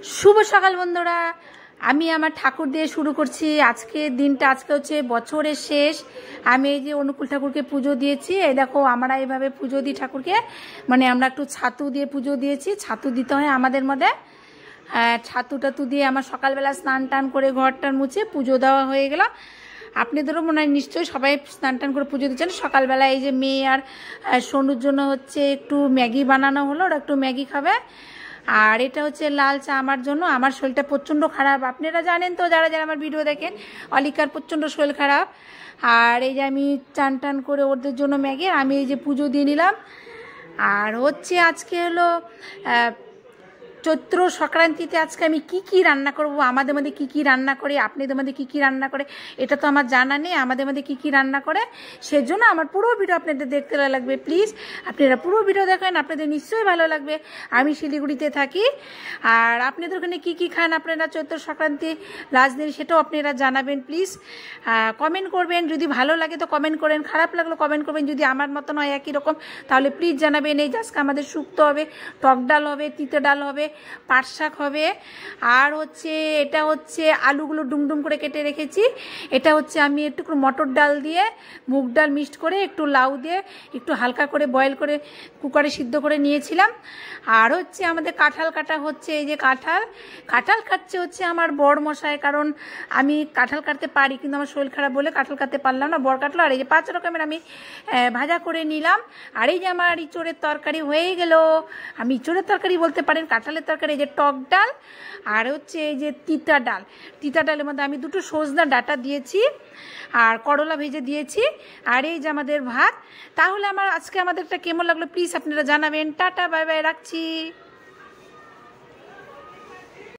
शुभ सकाल बंधुरा আমি আমার ঠাকুর দিয়ে শুরু করছি আজকে দিনটা। আজকে হচ্ছে বছরের শেষ। আমি এই যে অনুকূল ঠাকুরকে পুজো দিয়েছি। এই দেখো আমরা এইভাবে পুজো দিই ঠাকুরকে, মানে আমরা একটু ছাতু দিয়ে পুজো দিয়েছি। ছাতু দিতে হয় আমাদের মধ্যে। ছাতু টাতু দিয়ে আমার সকালবেলা স্নান টান করে ঘরটার মুছে পুজো দেওয়া হয়ে গেল। আপনাদেরও মনে হয় নিশ্চয়ই সবাই স্নান টান করে পুজো দিচ্ছেন। সকালবেলা এই যে মেয়ে আর সোনুর জন্য হচ্ছে একটু ম্যাগি বানানো হলো, ওরা একটু ম্যাগি খাবে। আর এটা হচ্ছে লাল চা আমার জন্য। আমার শরীরটা প্রচণ্ড খারাপ, আপনারা জানেন তো, যারা যারা আমার ভিডিও দেখেন। অলিকার প্রচণ্ড শরীর খারাপ। আর এই যে আমি চান টান করে ওদের জন্য ম্যাগি, আমি এই যে পুজো দিয়ে নিলাম। আর হচ্ছে আজকে হলো চৈত্র সংক্রান্তিতে আজকে আমি কি রান্না করব, আমাদের মধ্যে কি রান্না করে, আপনাদের মধ্যে কি রান্না করে এটা তো আমার জানা নেই। আমাদের মধ্যে কি রান্না করে সেজন্য আমার পুরো ভিডিও আপনাদের দেখতে লাগবে। প্লিজ আপনারা পুরো ভিডিও দেখেন, আপনাদের নিশ্চয়ই ভালো লাগবে। আমি শিলিগুড়িতে থাকি। আর আপনাদের ওখানে কি খান আপনারা চৈত্র সংক্রান্তি লাস্ট দিন, সেটাও আপনারা জানাবেন। প্লিজ কমেন্ট করবেন, যদি ভালো লাগে তো কমেন্ট করেন, খারাপ লাগলো কমেন্ট করবেন। যদি আমার মতন হয় একই রকম তাহলে প্লিজ জানাবেন। এই আজকে আমাদের শুক্তো হবে, টক ডাল হবে, তিতে ডাল হবে, পাট শাক হবে। আর হচ্ছে এটা হচ্ছে আলুগুলো ডুমডুম করে কেটে রেখেছি। এটা হচ্ছে আমি একটু মটর ডাল দিয়ে মুগ ডাল মিক্সড করে একটু লাউ দিয়ে একটু হালকা করে বয়েল করে কুকারে সিদ্ধ করে নিয়েছিলাম। আর হচ্ছে আমাদের কাঁঠাল কাটা হচ্ছে। এই যে কাঁঠাল কাটছে হচ্ছে আমার বড় মশাই, কারণ আমি কাঁঠাল কাটতে পারি কিন্তু আমার শরীর খারাপ বলে কাঁঠাল কাটতে পারলাম না, বড় কাটলো। আর এই যে 5 রকমের আমি ভাজা করে নিলাম। আর এই যে আমার ইঁচড়ের তরকারি হয়ে গেল। আমি ইঁচড়ের তরকারি বলতে পারেন, কাঁঠালের তরকারি। এই যে টক ডাল আর হচ্ছে এই যে তিতা ডালের মধ্যে আমি 2টো সজনা ডাঁটা দিয়েছি আর করলা ভেজে দিয়েছি। আর এই যে আমাদের ভাত। তাহলে আজকে আমাদেরটা কেমন লাগলো প্লিজ আপনারা জানাবেন। টাটা, বাই বাই, রাখছি।